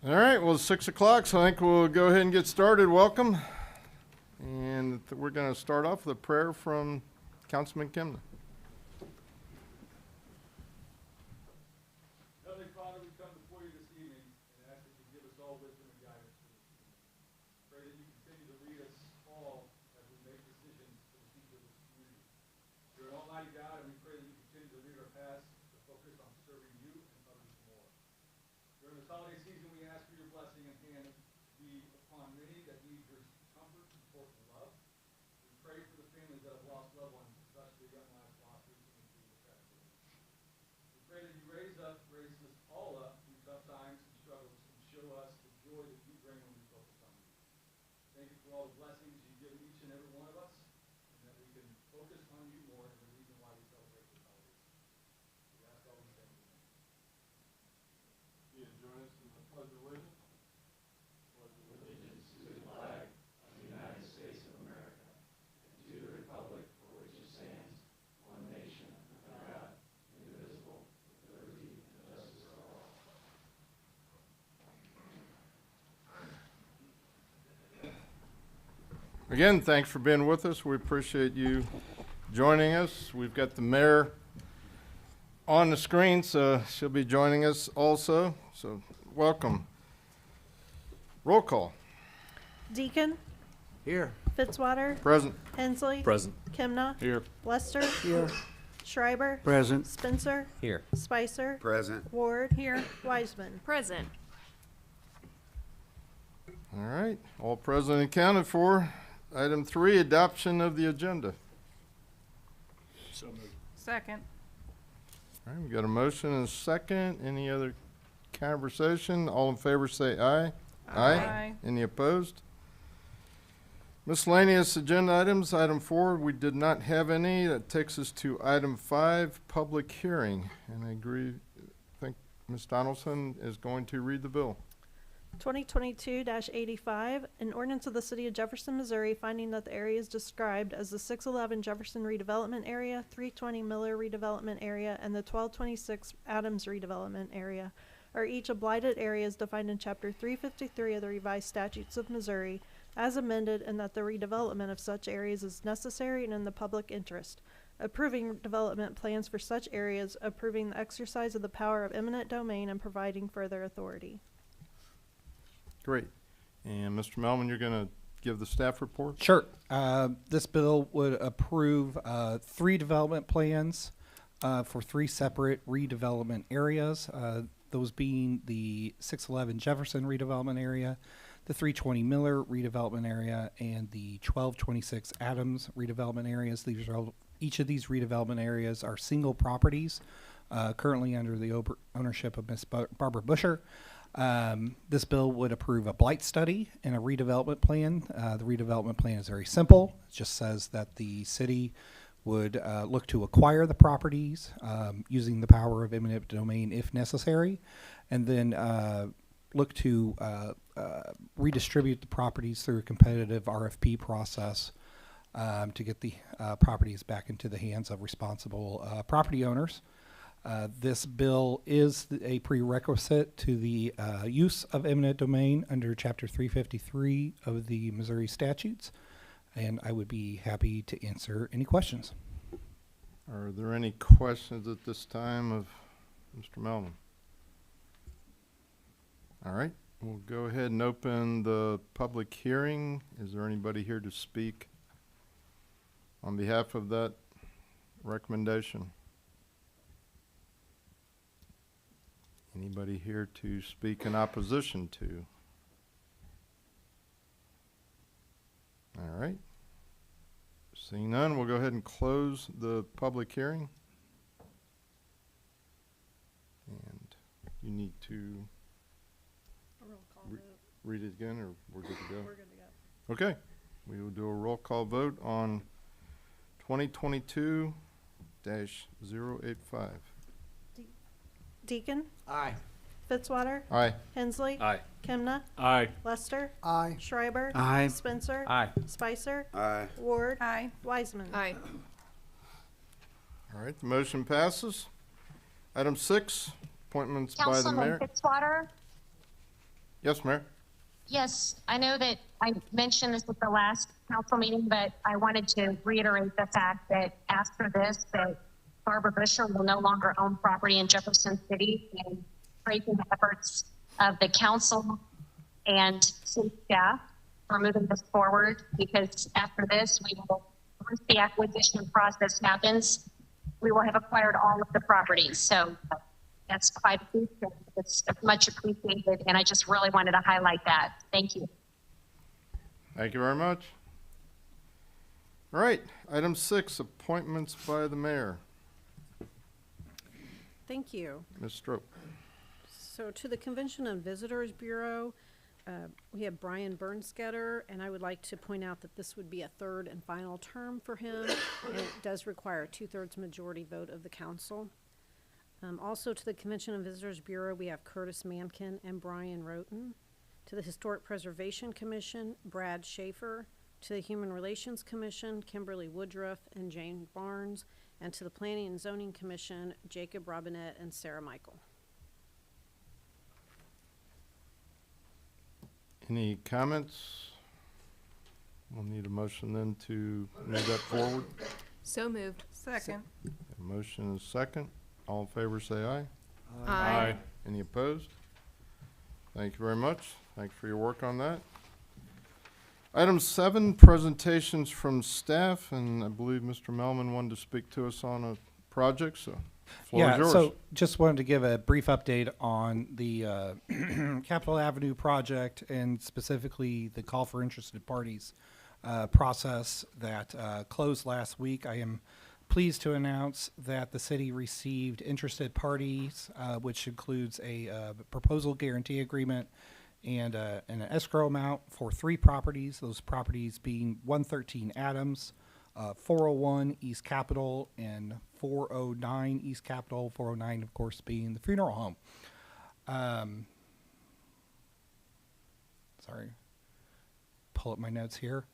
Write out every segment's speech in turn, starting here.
All right, well, it's 6 o'clock, so I think we'll go ahead and get started. Welcome. And we're going to start off with a prayer from Councilman Kimna. Heavenly Father, we come before you this evening and ask that you give us all wisdom and guidance for this evening. Pray that you continue to lead us all as we make decisions for the future of this community. You're an almighty God, and we pray that you continue to lead our paths to focus on serving you and others more. During this holiday season, we ask for your blessing and hand be upon many that need your comfort, support, and love. We pray for the families that have lost loved ones, especially young lives lost recently through the tragedy. We pray that you raise us all up through tough times and struggles and show us the joy that you bring when we focus on you. Thank you for all the blessings you give each and every one of us, and that we can focus on you more and the reason why we celebrate this holiday season. We ask all these things in your name. You join us in the Pledge of Allegiance. Allegiance to the flag of the United States of America and to the republic for which it stands, one nation, under God, indivisible, with liberty and justice for all. Again, thanks for being with us. We appreciate you joining us. We've got the mayor on the screen, so she'll be joining us also. So welcome. Roll call. Deacon, Here. Fitzwater, Present. Hensley, Present. Kimna, Here. Lester, Here. Schreiber, Present. Spencer, Here. Spicer, Present. Ward, here, Wiseman. Present. All right, all present and accounted for. Item 3, adoption of the agenda. So moved. Second. All right, we got a motion and a second. Any other conversation? All in favor say aye. Aye. Any opposed? Miscellaneous agenda items. Item 4, we did not have any. That takes us to item 5, public hearing. And I agree, I think Ms. Donaldson is going to read the bill. 2022-85, an ordinance of the City of Jefferson, Missouri, finding that the areas described as the 611 Jefferson redevelopment area, 320 Miller redevelopment area, and the 1226 Adams redevelopment area are each of blighted areas defined in Chapter 353 of the Revised Statutes of Missouri, as amended, and that the redevelopment of such areas is necessary and in the public interest. Approving development plans for such areas, approving the exercise of the power of eminent domain, and providing further authority. Great. And Mr. Melvin, you're going to give the staff report? Sure. This bill would approve 3 development plans for 3 separate redevelopment areas, those being the 611 Jefferson redevelopment area, the 320 Miller redevelopment area, and the 1226 Adams redevelopment areas. These are each of these redevelopment areas are single properties currently under the ownership of Ms. Barbara Busher. This bill would approve a blight study and a redevelopment plan. The redevelopment plan is very simple. It just says that the city would look to acquire the properties using the power of eminent domain if necessary, and then look to redistribute the properties through a competitive RFP process to get the properties back into the hands of responsible property owners. This bill is a prerequisite to the use of eminent domain under Chapter 353 of the Missouri statutes, and I would be happy to answer any questions. Are there any questions at this time of Mr. Melvin? All right, we'll go ahead and open the public hearing. Is there anybody here to speak on behalf of that recommendation? Anybody here to speak in opposition to? All right. Seeing none, we'll go ahead and close the public hearing. And you need to Roll call Re- vote. read it again, or we're good to go? We're good to go. Okay, we will do a roll call vote on 2022-085. Deacon, Aye. Fitzwater, Aye. Hensley, Aye. Kimna, Aye. Lester, Aye. Schreiber, Aye. Spencer, Aye. Spicer, Aye. Ward, Aye. Wiseman. Aye. All right, the motion passes. Item 6, appointments by the Councilman mayor. Fitzwater, Yes, Mayor? Yes, I know that I mentioned this at the last council meeting, but I wanted to reiterate the fact that after this, that Barbara Busher will no longer own property in Jefferson City, and praising the efforts of the council and city staff for moving this forward, because after this, we will, once the acquisition process happens, we will have acquired all of the properties. So that's quite a feat. It's much appreciated, and I just really wanted to highlight that. Thank you. Thank you very much. All right, item 6, appointments by the mayor. Thank you. Ms. Strope. So to the Convention and Visitors Bureau, we have Brian Bernsketter, and I would like to point out that this would be a third and final term for him, and it does require a 2/3 majority vote of the council. Also to the Convention and Visitors Bureau, we have Curtis Mankin and Brian Roten. To the Historic Preservation Commission, Brad Schaefer. To the Human Relations Commission, Kimberly Woodruff and Jane Barnes. And to the Planning and Zoning Commission, Jacob Robinette and Sarah Michael. Any comments? We'll need a motion then to move that forward. So moved. Second. A motion is second. All in favor say aye. Aye. Any opposed? Thank you very much. Thank you for your work on that. Item 7, presentations from staff, and I believe Mr. Melman wanted to speak to us on a project, so floor is yours. So just wanted to give a brief update on the Capitol Avenue project, and specifically the call for interested parties process that closed last week. I am pleased to announce that the city received interested parties, which includes a proposal guarantee agreement and an escrow amount for 3 properties, those properties being 113 Adams, 401 East Capitol, and 409 East Capitol, 409, of course, being the funeral home. Sorry, pull up my notes here.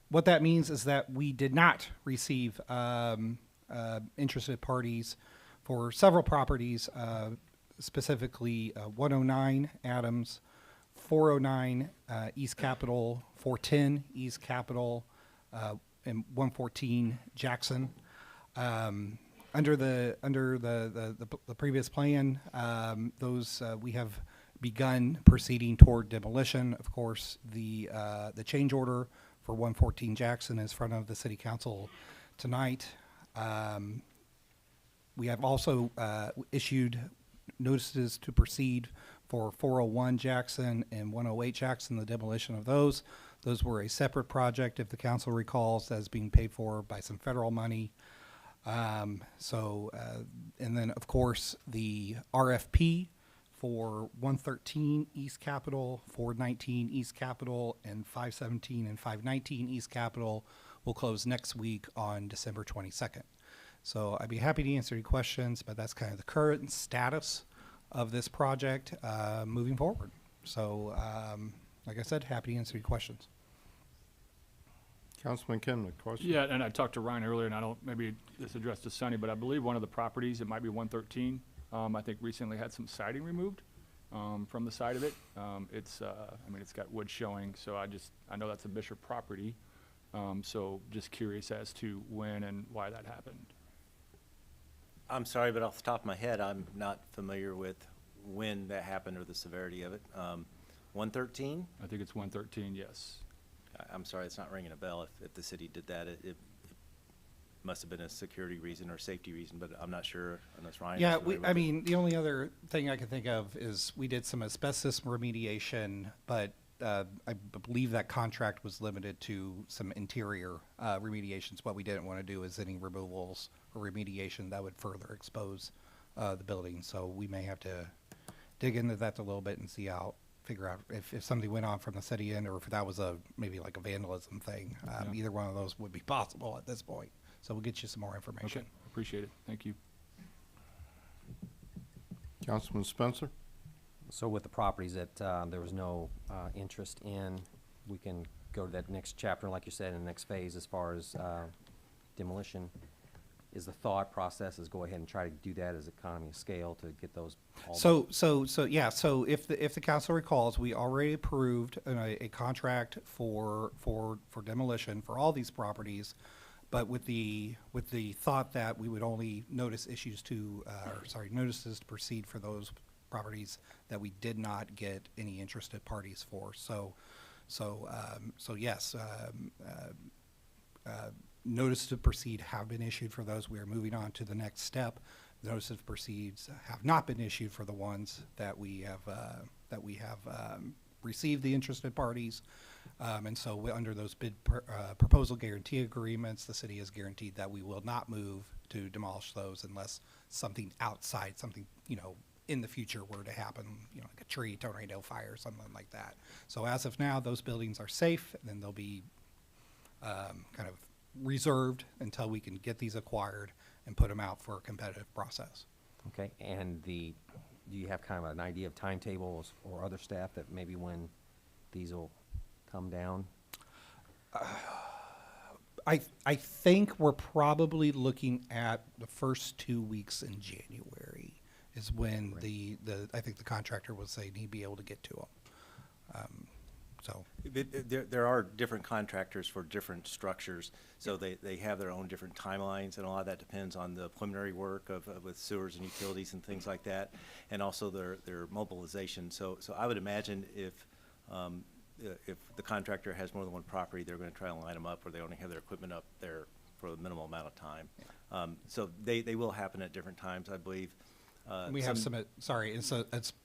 What that means is that we did not receive interested parties for several properties, specifically 109 Adams, 409 East Capitol, 410 East Capitol, and 114 Jackson. Under the previous plan, those we have begun proceeding toward demolition. Of course, the change order for 114 Jackson is in front of the City Council tonight. We have also issued notices to proceed for 401 Jackson and 108 Jackson, the demolition of those. Those were a separate project, if the council recalls, as being paid for by some federal money. And then, of course, the RFP for 113 East Capitol, 419 East Capitol, and 517 and 519 East Capitol will close next week on December 22nd. So I'd be happy to answer any questions, but that's kind of the current status of this project moving forward. So, like I said, happy to answer any questions. Councilman Kimnick, question? Yeah, and I talked to Ryan earlier, and I don't, maybe this addressed to Sonny, but I believe one of the properties, it might be 113, I think recently had some siding removed from the side of it. It's got wood showing, so I know that's a Bishop property. So just curious as to when and why that happened. I'm sorry, but off the top of my head, I'm not familiar with when that happened or the severity of it. 113? I think it's 113, yes. I'm sorry, it's not ringing a bell. If the city did that, it must have been a security reason or safety reason, but I'm not sure unless Ryan. Yeah, the only other thing I can think of is we did some asbestos remediation, but I believe that contract was limited to some interior remediations. What we didn't want to do is any removals or remediation that would further expose the building. So we may have to dig into that a little bit and figure out if something went on from the city end, or if that was maybe like a vandalism thing. Yeah. Either one of those would be possible at this point. So we'll get you some more information. Okay, appreciate it. Thank you. Councilman Spencer? So with the properties that there was no interest in, we can go to that next chapter, like you said, in the next phase as far as demolition. is the thought process is go ahead and try to do that as economy of scale to get those all So if the council recalls, we already approved a contract for demolition for all these properties, but with the thought that we would only notices to proceed for those properties that we did not get any interested parties for. So yes, notice to proceed have been issued for those. We are moving on to the next step. Notice of proceeds have not been issued for the ones that we have received the interested parties. And so under those proposal guarantee agreements, the city has guaranteed that we will not move to demolish those unless something outside, something, in the future were to happen, like a tree, tornado, fire, something like that. So as of now, those buildings are safe, and then they'll be kind of reserved until we can get these acquired and put them out for a competitive process. Okay, and do you have kind of an idea of timetables or other staff that maybe when these will come down? I think we're probably looking at the first 2 weeks in January is when I think the contractor was saying he'd be able to get to them. There are different contractors for different structures, so they have their own different timelines, and a lot of that depends on the preliminary work with sewers and utilities and things like that, and also their mobilization. So I would imagine if the contractor has more than one property, they're going to try and line them up where they only have their equipment up there for a minimal amount of time. So they will happen at different times, I believe. We have some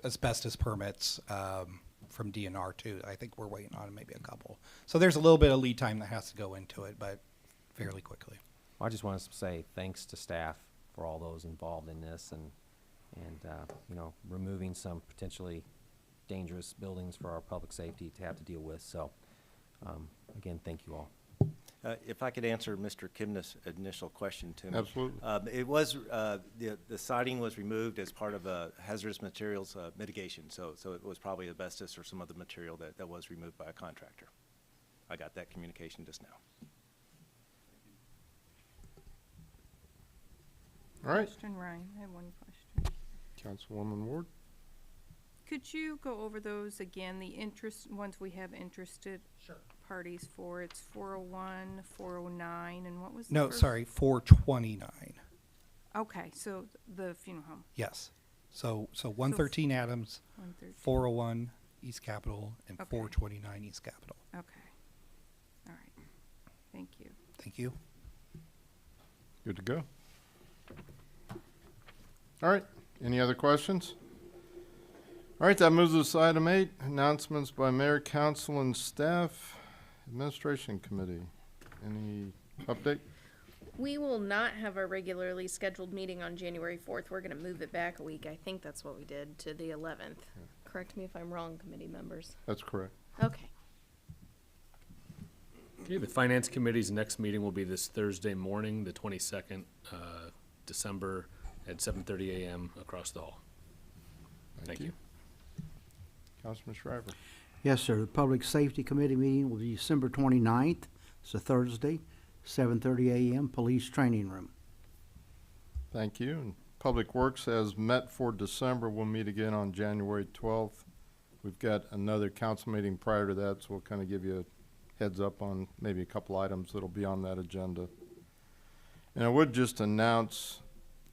asbestos permits from DNR too. I think we're waiting on maybe a couple. So there's a little bit of lead time that has to go into it, but fairly quickly. Well, I just want to say thanks to staff for all those involved in this and removing some potentially dangerous buildings for our public safety to have to deal with. So again, thank you all. If I could answer Mr. Kimna's initial question to me. Absolutely. It was, the siding was removed as part of a hazardous materials mitigation, so it was probably asbestos or some other material that was removed by a contractor. I got that communication just now. All right, Question, Ryan, I have one question. Councilwoman Ward. Could you go over those again, the ones we have interested parties for? It's 401, 409, and what was the No, first? sorry, 429. Okay, so the funeral home, Yes. So 113 Adams, 113. 401 East Capitol, and Okay. 429 East Capitol. Okay, all right, thank you. Thank you. Good to go. All right, any other questions? All right, that moves us to item 8, announcements by mayor, council, and staff. Administration committee, any update? We will not have a regularly scheduled meeting on January 4th. We're going to move it back a week. I think that's what we did, to the 11th. Correct me if I'm wrong, committee members. That's correct. Okay. Okay, the Finance Committee's next meeting will be this Thursday morning, the 22nd, December, at 7:30 a.m. across the hall. Thank you. Councilman Shriver. Yes, sir. The Public Safety Committee meeting will be December 29th. It's a Thursday, 7:30 a.m., Police Training Room. Thank you. And Public Works has met for December. We'll meet again on January 12th. We've got another council meeting prior to that, so we'll kind of give you a heads up on maybe a couple items that'll be on that agenda. And I would just announce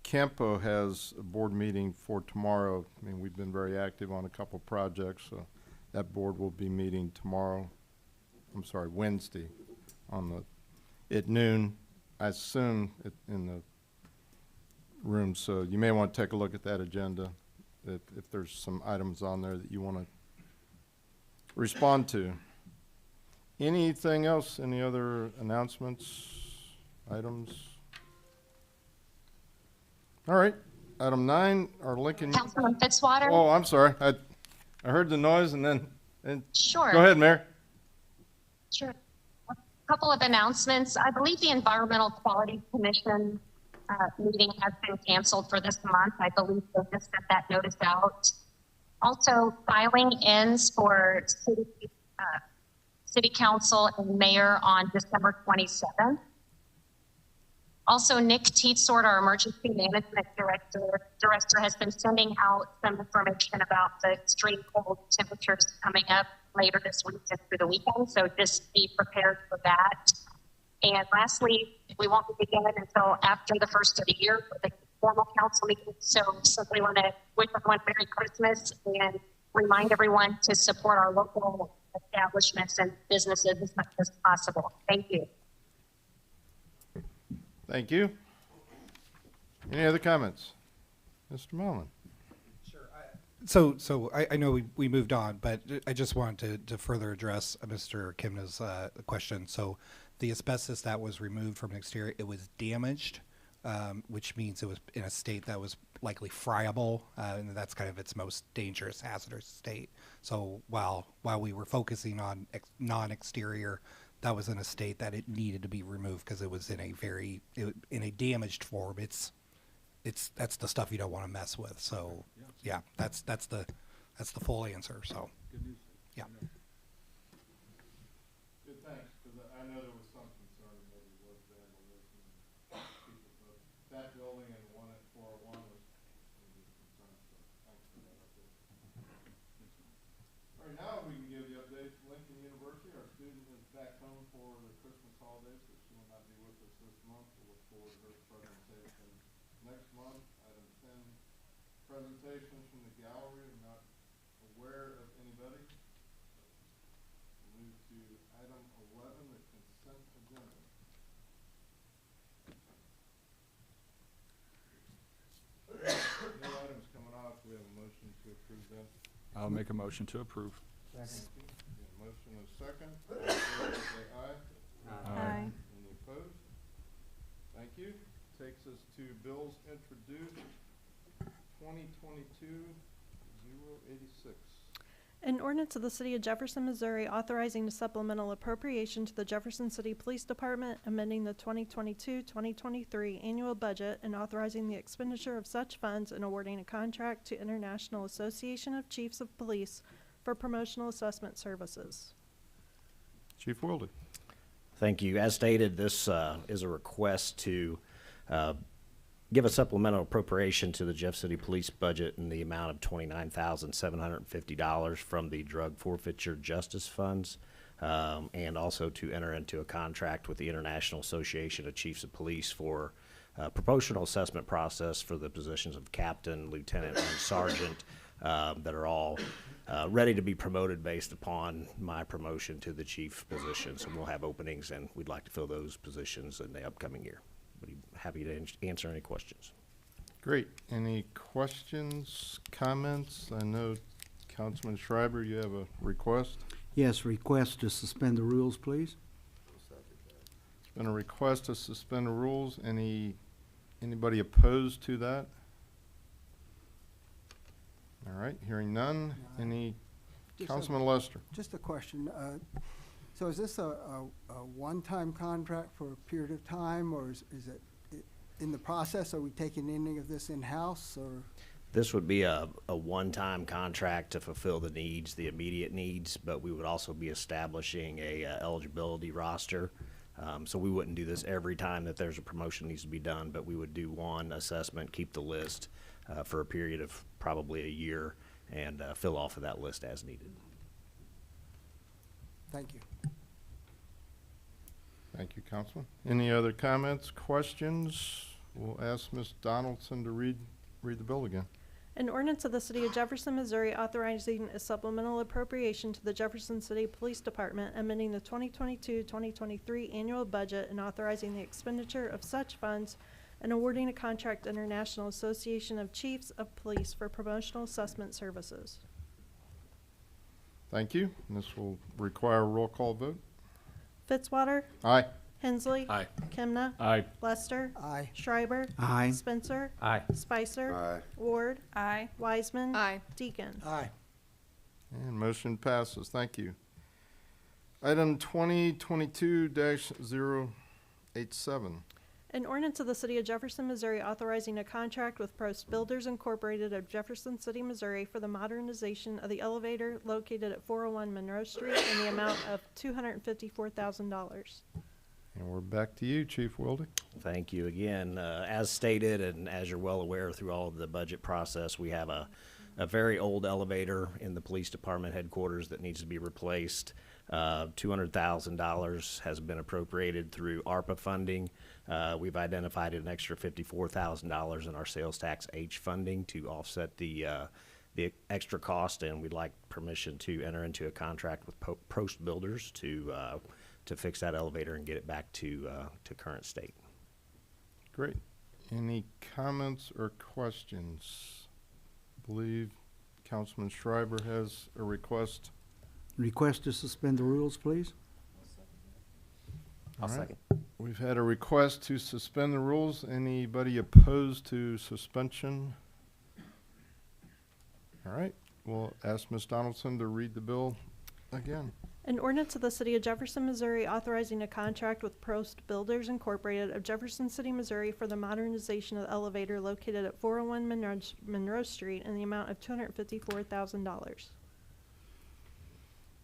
Campo has a board meeting for tomorrow. I mean, we've been very active on a couple projects, so that board will be meeting Wednesday at noon, I assume in the room. So you may want to take a look at that agenda if there's some items on there that you want to respond to. Anything else? Any other announcements, items? All right, item 9, our Lincoln. Councilman Fitzwater? Oh, I'm sorry. I heard the noise and then. Sure. Go ahead, Mayor. Sure. A couple of announcements. I believe the Environmental Quality Commission meeting has been canceled for this month. I believe they just sent that notice out. Also, filing ends for city council and mayor on December 27th. Also, Nick Teetsort, our emergency management director, has been sending out some information about the extreme cold temperatures coming up later this week and through the weekend. So just be prepared for that. And lastly, we won't be together until after the first of the year for the formal council meeting. So simply want to wish everyone Merry Christmas and remind everyone to support our local establishments and businesses as much as possible. Thank you. Thank you. Any other comments? Mr. Mullin? So I know we moved on, but I just wanted to further address Mr. Kimna's question. So the asbestos that was removed from an exterior, it was damaged, which means it was in a state that was likely friable, and that's kind of its most dangerous, hazardous state. So while we were focusing on non-exterior, that was in a state that it needed to be removed because it was in a damaged form. That's the stuff you don't want to mess with. So yeah, that's the full answer. So yeah. Good, thanks, because I know there was some concern maybe was vandalism and people, but that building and the one at 401 was maybe a concern, so thanks for that update. All right, now we can give the update from Lincoln University. Our student is back home for the Christmas holidays, so she will not be with us this month. We'll look forward to her presentation next month. Item 10, presentations from the gallery. I'm not aware of anybody. Move to item 11, the consent agenda. No items coming off. We have a motion to approve that. I'll make a motion to approve. Motion is second. All in favor, say aye. Aye. Any opposed? Thank you. Takes us to bills introduced, 2022-086. An ordinance of the City of Jefferson, Missouri authorizing a supplemental appropriation to the Jefferson City Police Department, amending the 2022-2023 annual budget and authorizing the expenditure of such funds and awarding a contract to International Association of Chiefs of Police for promotional assessment services. Chief Wilde. Thank you. As stated, this is a request to give a supplemental appropriation to the Jeff City Police budget in the amount of $29,750 from the Drug Forfeiture Justice Funds, and also to enter into a contract with the International Association of Chiefs of Police for a promotional assessment process for the positions of captain, lieutenant, and sergeant that are all ready to be promoted based upon my promotion to the chief position. So we'll have openings, and we'd like to fill those positions in the upcoming year. But happy to answer any questions. Great. Any questions, comments? I know Councilman Schreiber, you have a request. Yes, request to suspend the rules, please. It's been a request to suspend the rules. Anybody opposed to that? All right, hearing none. Any, Councilman Lester? Just a question. So is this a one-time contract for a period of time, or is it in the process? Are we taking any of this in-house, or? This would be a one-time contract to fulfill the needs, the immediate needs, but we would also be establishing a eligibility roster. So we wouldn't do this every time that there's a promotion needs to be done, but we would do one assessment, keep the list for a period of probably a year, and fill off of that list as needed. Thank you. Thank you, Councilman. Any other comments, questions? We'll ask Ms. Donaldson to read the bill again. An ordinance of the City of Jefferson, Missouri authorizing a supplemental appropriation to the Jefferson City Police Department, amending the 2022-2023 annual budget and authorizing the expenditure of such funds and awarding a contract to International Association of Chiefs of Police for promotional assessment services. Thank you. And this will require a roll call vote. Fitzwater. Aye. Hensley. Aye. Kimna. Aye. Lester. Aye. Schreiber. Aye. Spencer. Aye. Spicer. Aye. Ward. Aye. Wiseman. Aye. Deacon. Aye. And motion passes. Thank you. Item 2022-087. An ordinance of the City of Jefferson, Missouri authorizing a contract with Prost Builders Incorporated of Jefferson City, Missouri for the modernization of the elevator located at 401 Monroe Street in the amount of $254,000. And we're back to you, Chief Wilde. Thank you again. As stated, and as you're well aware through all of the budget process, we have a very old elevator in the police department headquarters that needs to be replaced. $200,000 has been appropriated through ARPA funding. We've identified an extra $54,000 in our sales tax H funding to offset the extra cost, and we'd like permission to enter into a contract with Post Builders to fix that elevator and get it back to current state. Great. Any comments or questions? I believe Councilman Schreiber has a request. Request to suspend the rules, please. I'll All right. second. We've had a request to suspend the rules. Anybody opposed to suspension? All right, we'll ask Ms. Donaldson to read the bill again. An ordinance of the City of Jefferson, Missouri authorizing a contract with Post Builders Incorporated of Jefferson City, Missouri for the modernization of the elevator located at 401 Monroe Street in the amount of $254,000.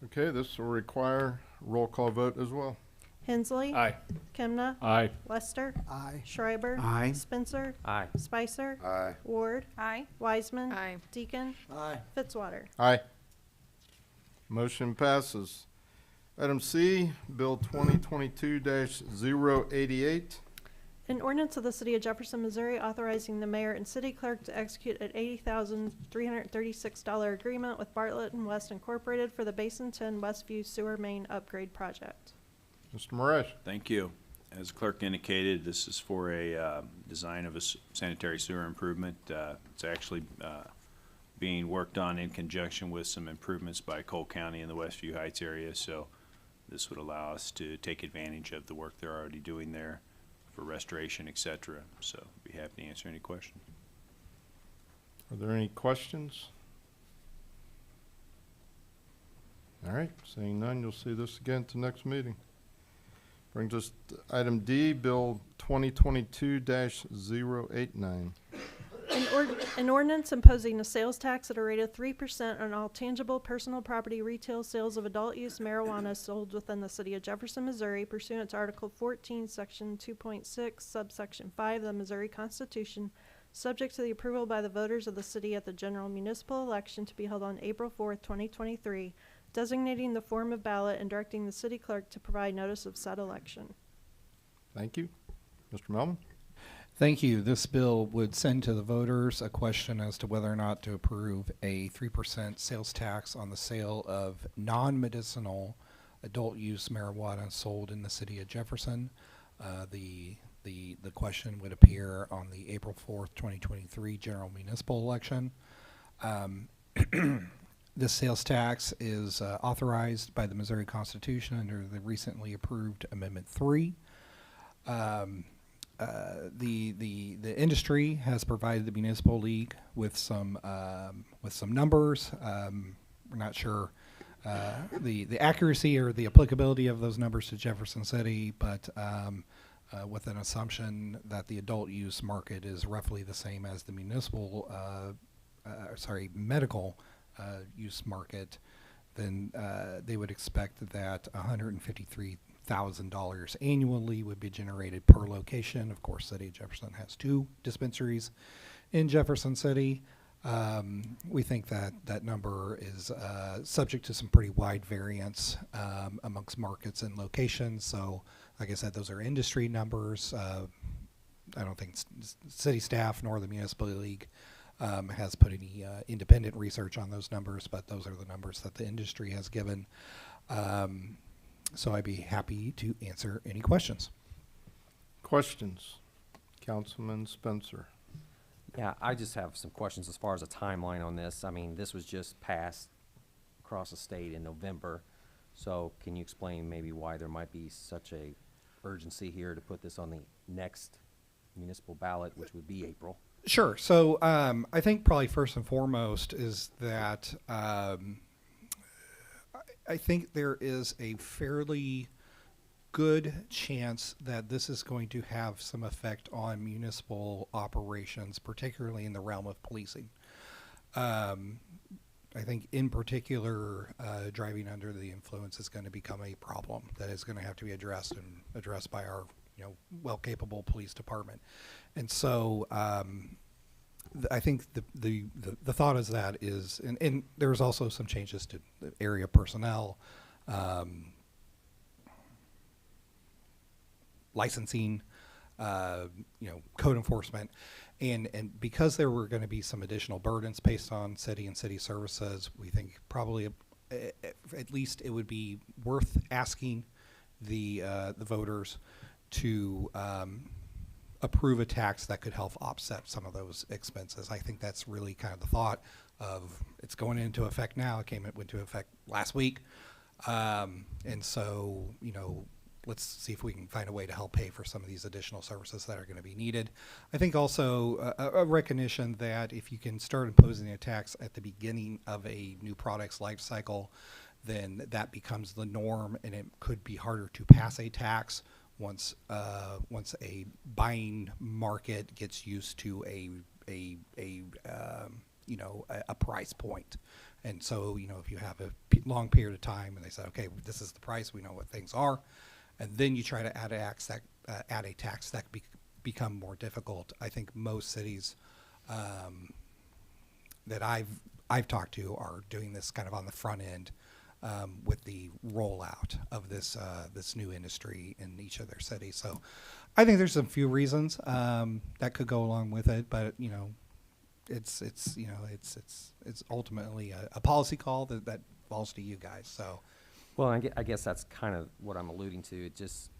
Okay, this will require roll call vote as well. Hensley. Aye. Kimna. Aye. Lester. Aye. Schreiber. Aye. Spencer. Aye. Spicer. Aye. Ward. Aye. Wiseman. Aye. Deacon. Aye. Fitzwater. Aye. Motion passes. Item C, Bill 2022-088. An ordinance of the City of Jefferson, Missouri authorizing the mayor and city clerk to execute an $80,336 agreement with Bartlett and West Incorporated for the Basin 10 Westview Sewer Main Upgrade Project. Mr. Moresh. Thank you. As clerk indicated, this is for a design of a sanitary sewer improvement. It's actually being worked on in conjunction with some improvements by Cole County in the Westview Heights area, so this would allow us to take advantage of the work they're already doing there for restoration, et cetera. So be happy to answer any questions. Are there any questions? All right, seeing none, you'll see this again at the next meeting. Brings us to item D, Bill 2022-089. An ordinance imposing a sales tax at a rate of 3% on all tangible personal property retail sales of adult use marijuana sold within the City of Jefferson, Missouri pursuant to Article 14, Section 2.6, subsection 5 of the Missouri Constitution, subject to the approval by the voters of the city at the general municipal election to be held on April 4th, 2023, designating the form of ballot and directing the city clerk to provide notice of said election. Thank you. Mr. Melvin? Thank you. This bill would send to the voters a question as to whether or not to approve a 3% sales tax on the sale of non-medicinal adult use marijuana sold in the City of Jefferson. The question would appear on the April 4th, 2023 general municipal election. This sales tax is authorized by the Missouri Constitution under the recently approved Amendment 3. The industry has provided the municipal league with some numbers. We're not sure the accuracy or the applicability of those numbers to Jefferson City, but with an assumption that the adult use market is roughly the same as the municipal, medical use market, then they would expect that $153,000 annually would be generated per location. Of course, City of Jefferson has 2 dispensaries in Jefferson City. We think that that number is subject to some pretty wide variance amongst markets and locations. So, like I said, those are industry numbers. I don't think city staff nor the municipal league has put any independent research on those numbers, but those are the numbers that the industry has given. So I'd be happy to answer any questions. Questions? Councilman Spencer. Yeah, I just have some questions as far as a timeline on this. I mean, this was just passed across the state in November. So can you explain maybe why there might be such a urgency here to put this on the next municipal ballot, which would be April? Sure. So I think probably first and foremost is that I think there is a fairly good chance that this is going to have some effect on municipal operations, particularly in the realm of policing. I think in particular, driving under the influence is going to become a problem that is going to have to be addressed and addressed by our, well-capable police department. And so, I think the thought is that is, and there's also some changes to the area personnel, licensing, code enforcement. And because there were going to be some additional burdens based on city and city services, we think probably at least it would be worth asking the voters to approve a tax that could help offset some of those expenses. I think that's really kind of the thought of it's going into effect now. It went into effect last week. And so, let's see if we can find a way to help pay for some of these additional services that are going to be needed. I think also a recognition that if you can start imposing a tax at the beginning of a new product's life cycle, then that becomes the norm, and it could be harder to pass a tax once a buying market gets used to a price point. And so, if you have a long period of time and they say, okay, this is the price, we know what things are, and then you try to add a tax that could become more difficult. I think most cities that I've talked to are doing this kind of on the front end with the rollout of this new industry in each of their cities. So I think there's a few reasons that could go along with it, but it's ultimately a policy call that falls to you guys. So. Well, I guess that's kind of what I'm alluding to. It just,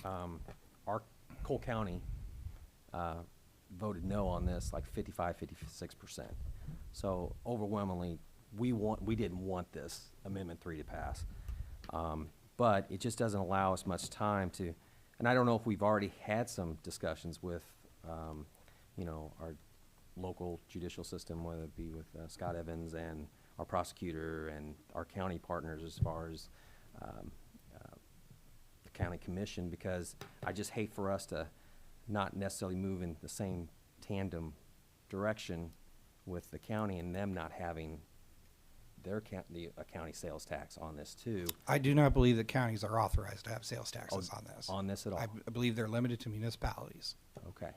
our Cole County voted no on this, like 56%. So overwhelmingly, we didn't want this Amendment 3 to pass. But it just doesn't allow us much time to, and I don't know if we've already had some discussions with, our local judicial system, whether it be with Scott Evans and our prosecutor and our county partners as far as the county commission, because I just hate for us to not necessarily move in the same tandem direction with the county and them not having their county sales tax on this too. I do not believe that counties are authorized to have sales taxes on this. On this at all? I believe they're limited to municipalities. Okay.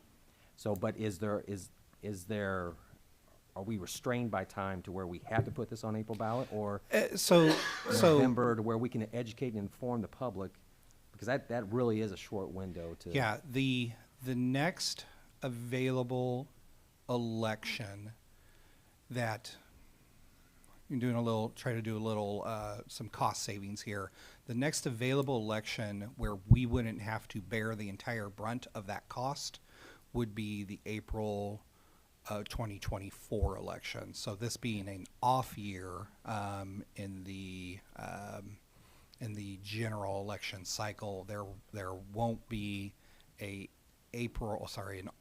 So, but is there, are we restrained by time to where we have to put this on April ballot, or November, to where we can educate and inform the public? Because that really is a short window to. Yeah, the next available election that you're doing try to do a little some cost savings here. The next available election where we wouldn't have to bear the entire brunt of that cost would be the April 2024 election. So this being an off year in the general election cycle, there won't be an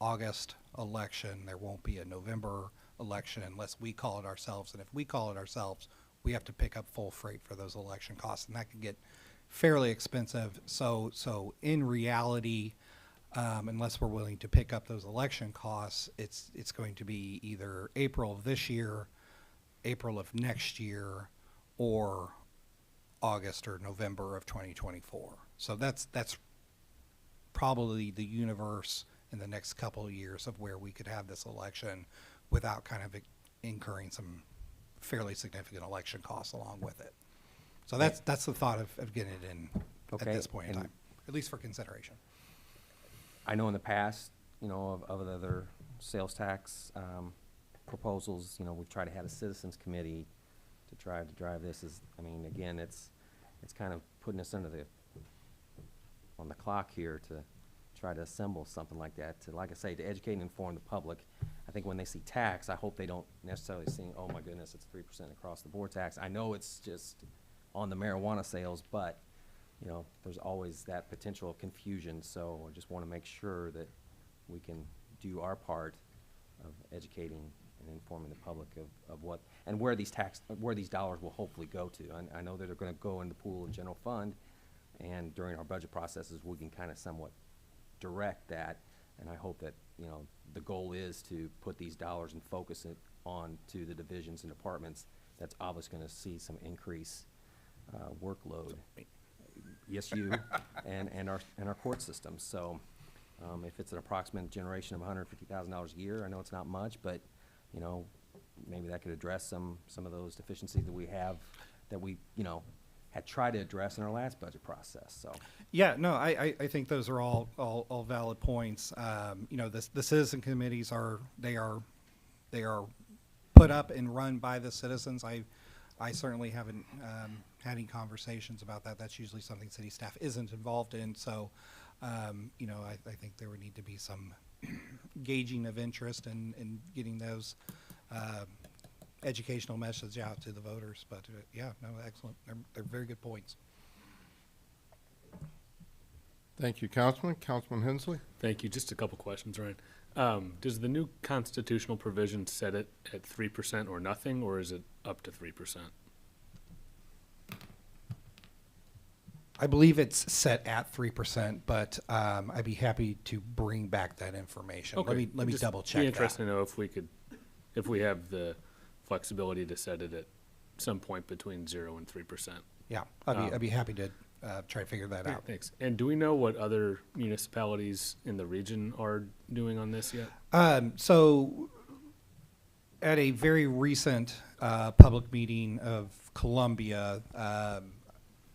August election. There won't be a November election unless we call it ourselves. And if we call it ourselves, we have to pick up full freight for those election costs, and that can get fairly expensive. So in reality, unless we're willing to pick up those election costs, it's going to be either April of this year, April of next year, or August or November of 2024. So that's probably the universe in the next couple of years of where we could have this election without kind of incurring some fairly significant election costs along with it. So that's the thought of getting it in at this point in time, at least for consideration. I know in the past, of other sales tax proposals, we've tried to have a citizens committee to try to drive this. Again, it's kind of putting us on the clock here to try to assemble something like that, to, like I say, to educate and inform the public. I think when they see tax, I hope they don't necessarily see, oh my goodness, it's 3% across the board tax. I know it's just on the marijuana sales, but there's always that potential confusion. So I just want to make sure that we can do our part of educating and informing the public of what and where these dollars will hopefully go to. I know that they're going to go in the pool and general fund, and during our budget processes, we can kind of somewhat direct that. And I hope that the goal is to put these dollars and focus it on to the divisions and departments that's obviously gonna see some increase, workload. Yes, you and our court systems. So, if it's an approximate generation of $150,000 a year, I know it's not much, but, you know, maybe that could address some of those deficiencies that we have, that we, you know, had tried to address in our last budget process, so. Yeah, no, I think those are all valid points. You know, the citizen committees they are put up and run by the citizens. I certainly haven't had any conversations about that. That's usually something city staff isn't involved in. So, you know, I think there would need to be some gauging of interest in getting those educational message out to the voters. But yeah, no, excellent. They're very good points. Thank you, Councilman. Councilman Hensley? Thank you. Just a couple questions, Ryan. Does the new constitutional provision set it at 3% or nothing, or is it up to 3%? I believe it's set at 3%, but I'd be happy to bring back that information. Okay. Let me Just double check be that. interested to know if we have the flexibility to set it at some point between 0 and 3%. Yeah, I'd be happy to try to figure that Great, out. thanks. And do we know what other municipalities in the region are doing on this yet? So, at a very recent public meeting of Columbia,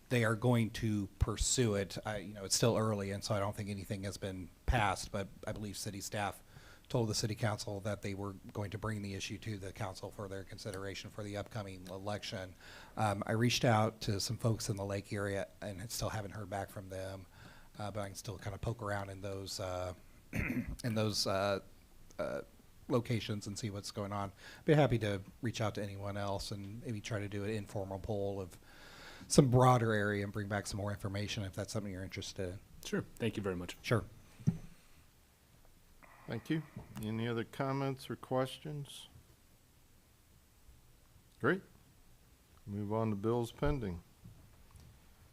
they are going to pursue it. You know, it's still early, and so I don't think anything has been passed, but I believe city staff told the city council that they were going to bring the issue to the council for their consideration for the upcoming election. I reached out to some folks in the Lake area and still haven't heard back from them, but I can still kind of poke around in those locations and see what's going on. Be happy to reach out to anyone else and maybe try to do an informal poll of some broader area and bring back some more information if that's something you're interested in. Sure. Thank you very much. Sure. Thank you. Any other comments or questions? Great. Move on to bills pending.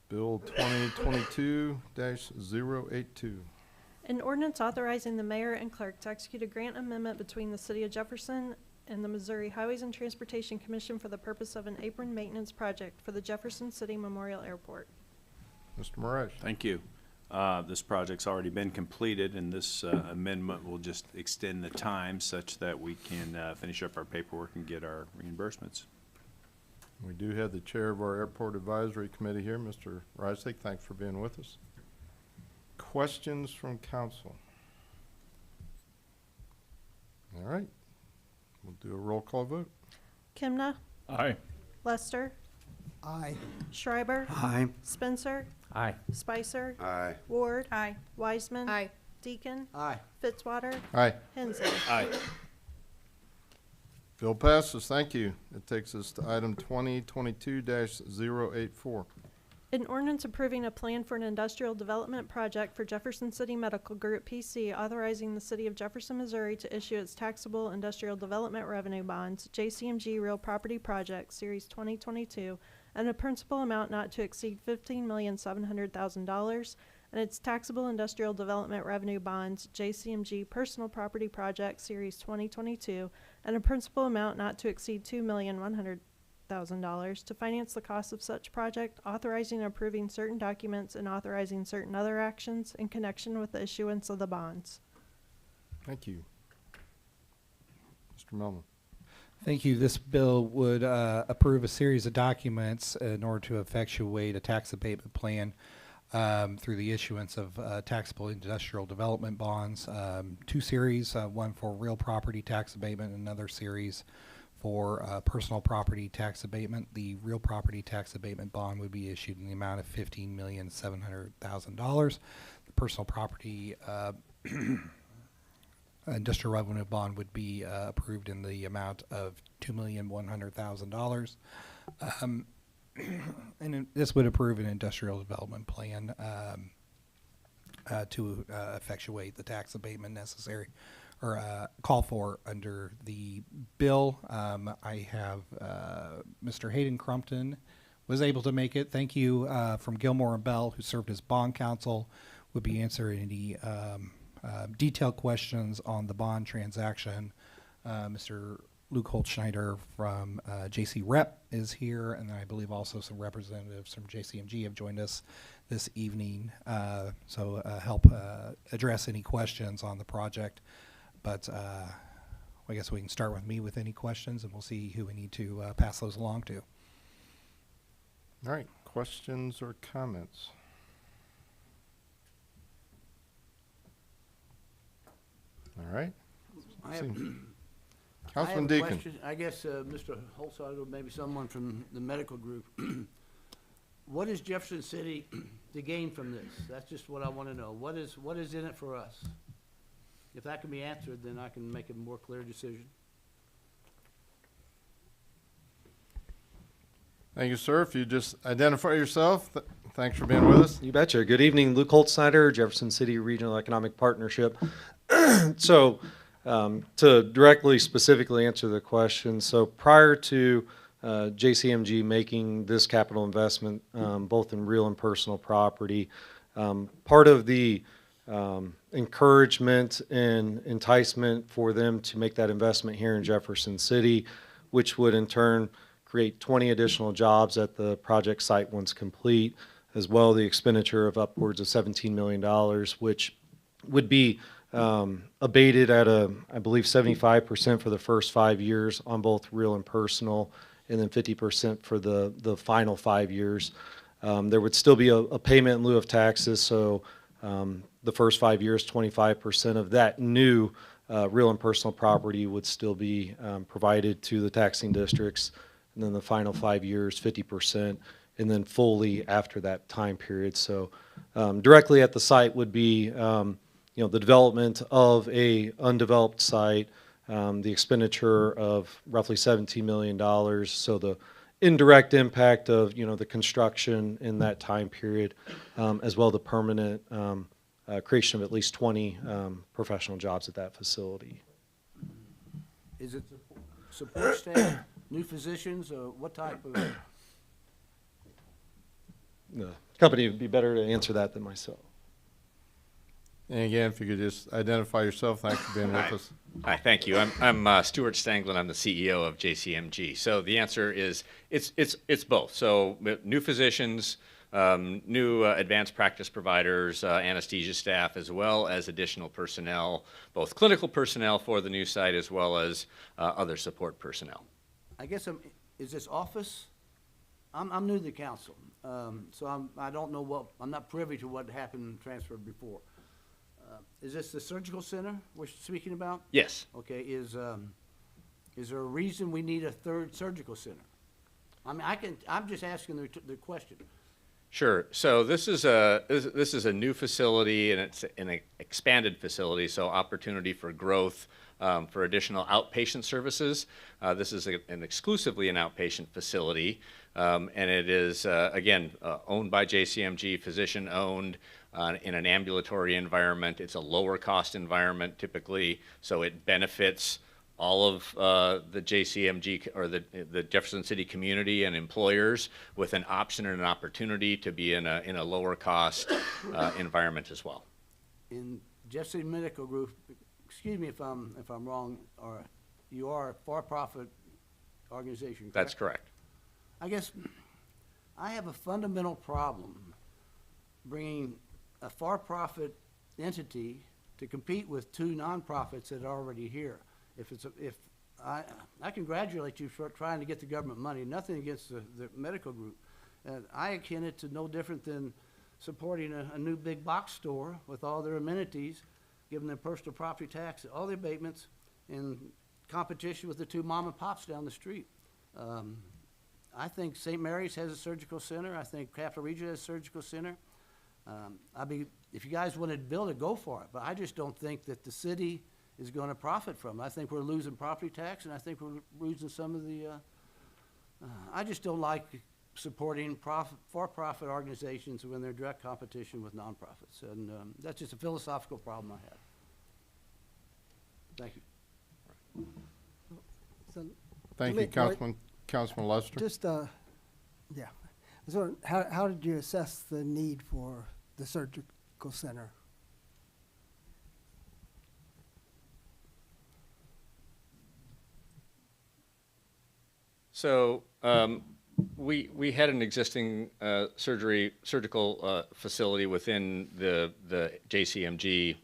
Bill 2022-082. An ordinance authorizing the mayor and clerk to execute a grant amendment between the City of Jefferson and the Missouri Highways and Transportation Commission for the purpose of an apron maintenance project for the Jefferson City Memorial Airport. Mr. Moraes. Thank you. This project's already been completed, and this amendment will just extend the time such that we can finish up our paperwork and get our reimbursements. We do have the chair of our Airport Advisory Committee here, Mr. Reisig. Thanks for being with us. Questions from council? All right. We'll do a roll call vote. Kimna, Aye. Lester, Aye. Schreiber, Aye. Spencer, Aye. Spicer, Aye. Ward, Aye. Wiseman, Aye. Deacon, Aye. Fitzwater, Aye. Hensley. Aye. Bill passes. Thank you. It takes us to item 2022-084. An ordinance approving a plan for an industrial development project for Jefferson City Medical Group, PC, authorizing the City of Jefferson, Missouri to issue its taxable industrial development revenue bonds, JCMG Real Property Project, Series 2022, and a principal amount not to exceed $15,700,000, and its taxable industrial development revenue bonds, JCMG Personal Property Project, Series 2022, and a principal amount not to exceed $2,100,000 to finance the cost of such project, authorizing and approving certain documents and authorizing certain other actions in connection with the issuance of the bonds. Thank you. Mr. Melman. Thank you. This bill would approve a series of documents in order to effectuate a tax abatement plan through the issuance of taxable industrial development bonds. Two series, one for real property tax abatement, and another series for personal property tax abatement. The real property tax abatement bond would be issued in the amount of $15,700,000. The personal property industrial revenue bond would be approved in the amount of $2,100,000. And this would approve an industrial development plan to effectuate the tax abatement necessary or call for under the bill. I have Mr. Hayden Crumpton was able to make it. Thank you from Gilmore and Bell, who served as bond counsel, would be answering any detailed questions on the bond transaction. Mr. Luke Holtschneider from JC Rep is here, and I believe also some representatives from JCMG have joined us this evening. So help address any questions on the project. But I guess we can start with me with any questions, and we'll see who we need to pass those along to. All right, questions or comments? All right. I have, Councilman a Deacon. question. I guess Mr. Holzhauer or maybe someone from the medical group. What is Jefferson City to gain from this? That's just what I want to know. What is in it for us? If that can be answered, then I can make a more clear decision. Thank you, sir. If you just identify yourself, thanks for being with us. You betcha. Good evening, Luke Holtzsnyder, Jefferson City Regional Economic Partnership. So, to directly, specifically answer the question, so prior to JCMG making this capital investment, both in real and personal property, part of the encouragement and enticement for them to make that investment here in Jefferson City, which would in turn create 20 additional jobs at the project site once complete, as well the expenditure of upwards of $17 million, which would be abated at I believe 75% for the first 5 years on both real and personal, and then 50% for the final 5 years. There would still be a payment in lieu of taxes, so the first 5 years, 25% of that new real and personal property would still be provided to the taxing districts, and then the final 5 years, 50%, and then fully after that time period. So directly at the site would be the development of a undeveloped site, the expenditure of roughly $17 million, so the indirect impact of the construction in that time period, as well the permanent creation of at least 20 professional jobs at that facility. Is it support staff, new physicians, or what type of? The company would be better to answer that than myself. And again, if you could just identify yourself, thanks for being with us. Hi, thank you. I'm Stuart Stanglin. I'm the CEO of JCMG. So the answer is it's both. So new physicians, new advanced practice providers, anesthesia staff, as well as additional personnel, both clinical personnel for the new site as well as other support personnel. I guess is this office? I'm new to the council, so I don't know I'm not privy to what happened and transferred before. Is this the surgical center we're speaking about? Yes. Okay. Is there a reason we need a third surgical center? I mean, I'm just asking the question. Sure. So this is a new facility, and it's an expanded facility, so opportunity for growth for additional outpatient services. This is an exclusively an outpatient facility, and it is, again, owned by JCMG, physician-owned, in an ambulatory environment. It's a lower cost environment typically, so it benefits all of the JCMG or the Jefferson City community and employers with an option and an opportunity to be in a lower cost environment as well. In Jefferson Medical Group, excuse me if I'm wrong, or you are a for-profit organization, correct? That's correct. I guess I have a fundamental problem bringing a for-profit entity to compete with two nonprofits that are already here. I congratulate you for trying to get the government money. Nothing against the medical group. I akin it to no different than supporting a new big box store with all their amenities, giving them personal property tax, all the abatements, in competition with the two mom and pops down the street. I think St. Mary's has a surgical center. I think Capital Region has a surgical center. If you guys wanted to build it, go for it. But I just don't think that the city is going to profit from it. I think we're losing property tax, and I think we're losing some of the. I just don't like supporting for-profit organizations when they're direct competition with nonprofits, and that's just a philosophical problem I have. Thank you. So, Thank you, Councilman Lester. Just, yeah. So how did you assess the need for the surgical center? So we had an existing surgical facility within the JCMG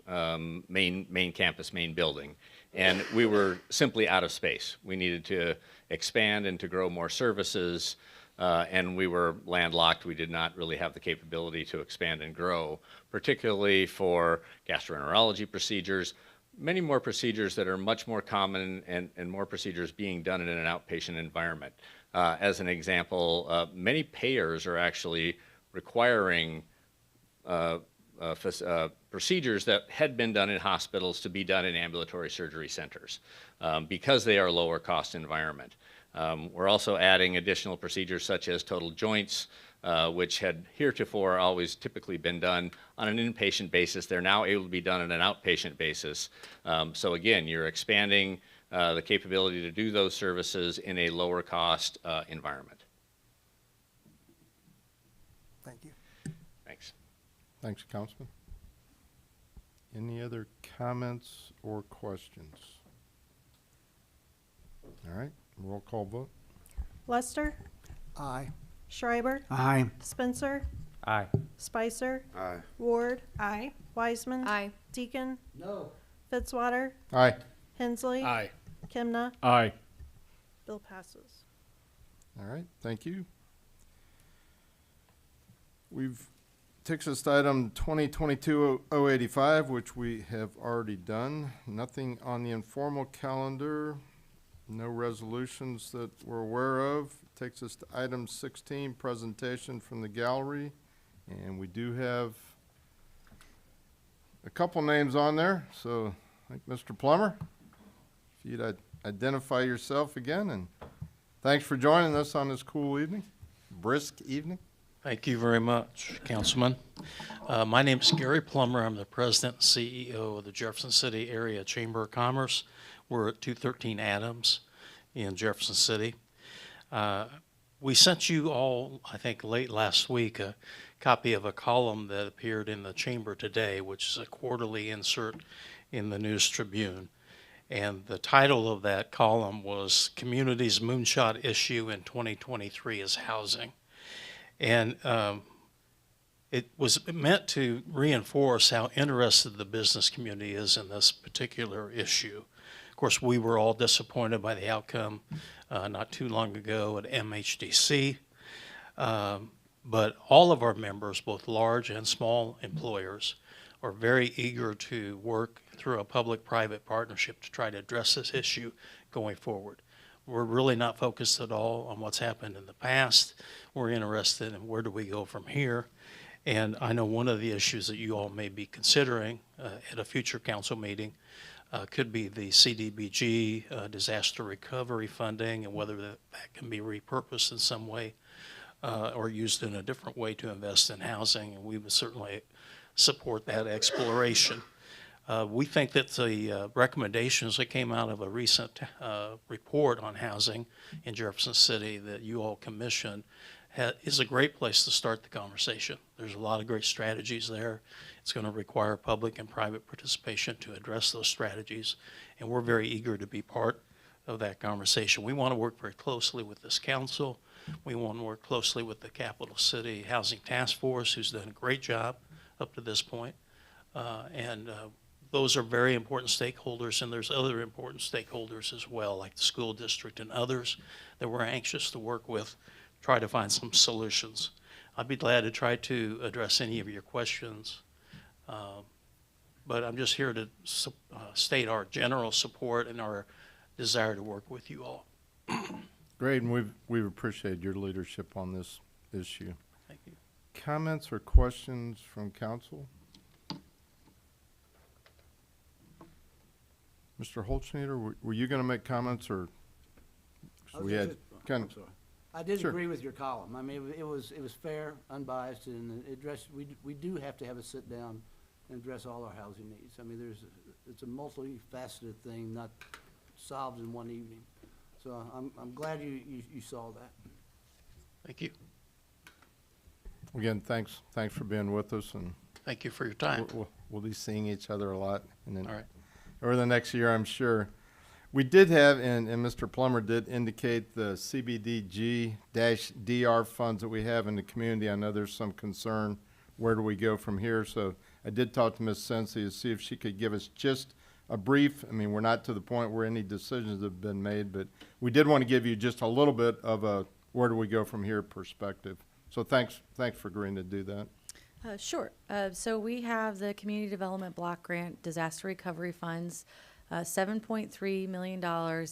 main campus, main building, and we were simply out of space. We needed to expand and to grow more services, and we were landlocked. We did not really have the capability to expand and grow, particularly for gastroenterology procedures. Many more procedures that are much more common and more procedures being done in an outpatient environment. As an example, many payers are actually requiring procedures that had been done in hospitals to be done in ambulatory surgery centers because they are lower cost environment. We're also adding additional procedures such as total joints, which had heretofore always typically been done on an inpatient basis. They're now able to be done on an outpatient basis. So again, you're expanding the capability to do those services in a lower cost environment. Thank you. Thanks. Thanks, Councilman. Any other comments or questions? All right, roll call vote. Lester, Aye. Schreiber, Aye. Spencer, Aye. Spicer, Aye. Ward, Aye. Wiseman, Aye. Deacon, No. Fitzwater, Aye. Hensley, Aye. Kimna. Aye. Bill passes. All right, thank you. Takes us to item 2022-085, which we have already done. Nothing on the informal calendar, no resolutions that we're aware of. Takes us to item 16, presentation from the gallery. And we do have a couple names on there. So I think Mr. Plummer, if you'd identify yourself again, and thanks for joining us on this cool evening, brisk evening. Thank you very much, Councilman. My name is Gary Plummer. I'm the President and CEO of the Jefferson City Area Chamber of Commerce. We're at 213 Adams in Jefferson City. We sent you all, I think late last week, a copy of a column that appeared in the Chamber today, which is a quarterly insert in the News Tribune. And the title of that column was Community's Moonshot Issue in 2023 is Housing. And it was meant to reinforce how interested the business community is in this particular issue. Of course, we were all disappointed by the outcome not too long ago at MHDC. But all of our members, both large and small employers, are very eager to work through a public-private partnership to try to address this issue going forward. We're really not focused at all on what's happened in the past. We're interested in where do we go from here. And I know one of the issues that you all may be considering at a future council meeting could be the CDBG disaster recovery funding and whether that can be repurposed in some way or used in a different way to invest in housing. And we would certainly support that exploration. We think that the recommendations that came out of a recent report on housing in Jefferson City that you all commissioned is a great place to start the conversation. There's a lot of great strategies there. It's going to require public and private participation to address those strategies, and we're very eager to be part of that conversation. We want to work very closely with this council. We want to work closely with the Capital City Housing Task Force, who's done a great job up to this point. Those are very important stakeholders, and there's other important stakeholders as well, like the school district and others that we're anxious to work with, try to find some solutions. I'd be glad to try to address any of your questions, but I'm just here to state our general support and our desire to work with you all. Great, and we've appreciated your leadership on this issue. Thank you. Comments or questions from council? Mr. Holzschneider, were you going to make comments, or we had kind of? I'm sorry. I did Sure. agree with your column. I mean, it was fair, unbiased, and it addressed, we do have to have a sit down and address all our housing needs. I mean, it's a multifaceted thing, not solved in one evening. So I'm glad you saw that. Thank you. Again, thanks for being with us, and thank you for your time. We'll be seeing each other a lot, and then all right. over the next year, I'm sure. We did have, and Mr. Plummer did indicate the CBDG-DR funds that we have in the community. I know there's some concern, where do we go from here? So I did talk to Ms. Sensi to see if she could give us just a brief. I mean, we're not to the point where any decisions have been made, but we did want to give you just a little bit of a where do we go from here perspective. So thanks for agreeing to do that. Sure. So we have the Community Development Block Grant Disaster Recovery Funds, $7.3 million.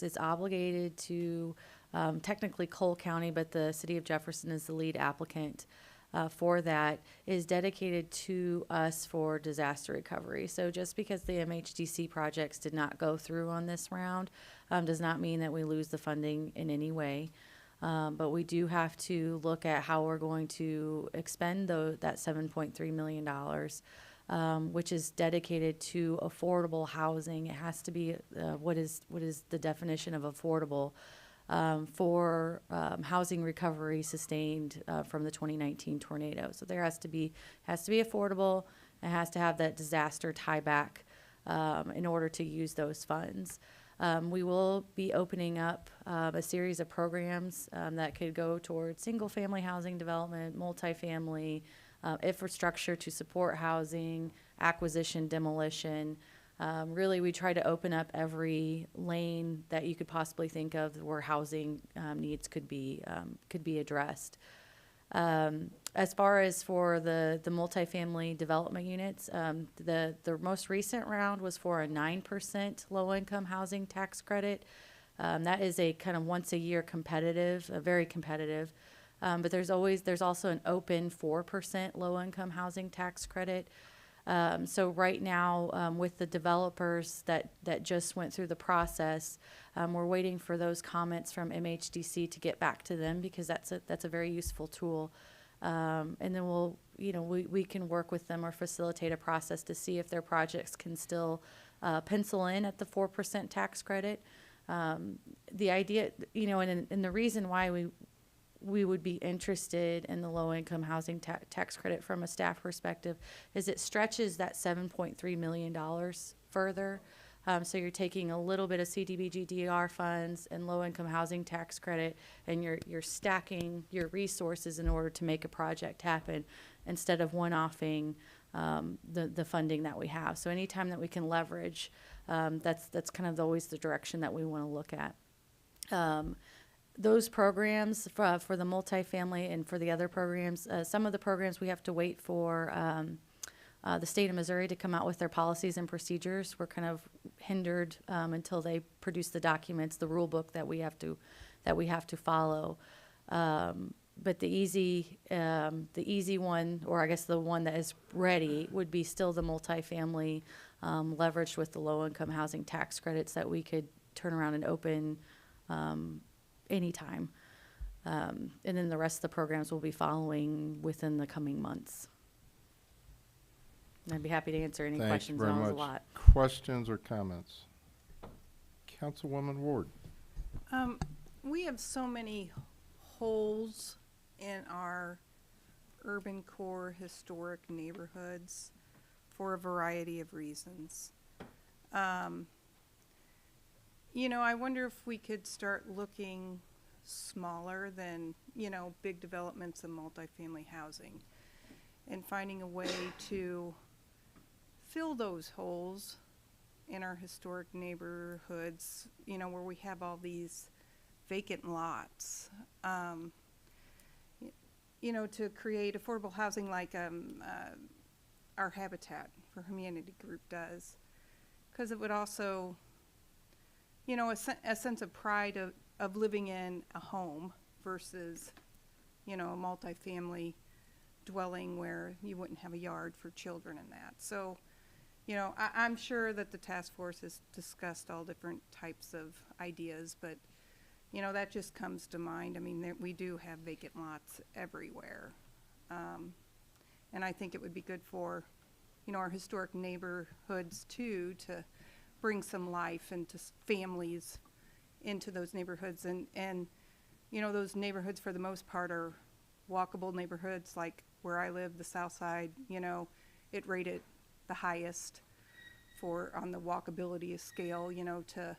It's obligated to technically Cole County, but the city of Jefferson is the lead applicant for that. It is dedicated to us for disaster recovery. So just because the MHDC projects did not go through on this round does not mean that we lose the funding in any way. But we do have to look at how we're going to expend that $7.3 million, which is dedicated to affordable housing. It has to be what is the definition of affordable for housing recovery sustained from the 2019 tornado. So there has to be affordable. It has to have that disaster tie back in order to use those funds. We will be opening up a series of programs that could go towards single-family housing development, multifamily, infrastructure to support housing, acquisition, demolition. Really, we try to open up every lane that you could possibly think of where housing needs could be addressed. As far as for the multifamily development units, the most recent round was for a 9% low-income housing tax credit. That is a kind of once-a-year competitive, very competitive. But there's also an open 4% low-income housing tax credit. So right now, with the developers that just went through the process, we're waiting for those comments from MHDC to get back to them, because that's a very useful tool. And then we can work with them or facilitate a process to see if their projects can still pencil in at the 4% tax credit. The idea, and the reason why we would be interested in the low-income housing tax credit from a staff perspective is it stretches that $7.3 million further. So you're taking a little bit of CDBG-DR funds and low-income housing tax credit, and you're stacking your resources in order to make a project happen instead of one-offing the funding that we have. So anytime that we can leverage, that's kind of always the direction that we want to look at. Those programs for the multifamily and for the other programs, some of the programs we have to wait for the state of Missouri to come out with their policies and procedures. We're kind of hindered until they produce the documents, the rule book that we have to follow. But the easy one, or I guess the one that is ready, would be still the multifamily leveraged with the low-income housing tax credits that we could turn around and open anytime. And then the rest of the programs will be following within the coming months. And I'd be happy to answer any questions. Thank you very That was much. a lot. Questions or comments? Councilwoman Ward. We have so many holes in our urban core historic neighborhoods for a variety of reasons. I wonder if we could start looking smaller than, big developments of multifamily housing, and finding a way to fill those holes in our historic neighborhoods, where we have all these vacant lots, to create affordable housing like our Habitat for Humanity group does. Because it would also, a sense of pride of living in a home versus, a multifamily dwelling where you wouldn't have a yard for children and that. So, I'm sure that the task force has discussed all different types of ideas, but, that just comes to mind. I mean, we do have vacant lots everywhere. And I think it would be good for, our historic neighborhoods too, to bring some life into families into those neighborhoods. And those neighborhoods for the most part are walkable neighborhoods, like where I live, the South Side, it rated the highest on the walkability scale, to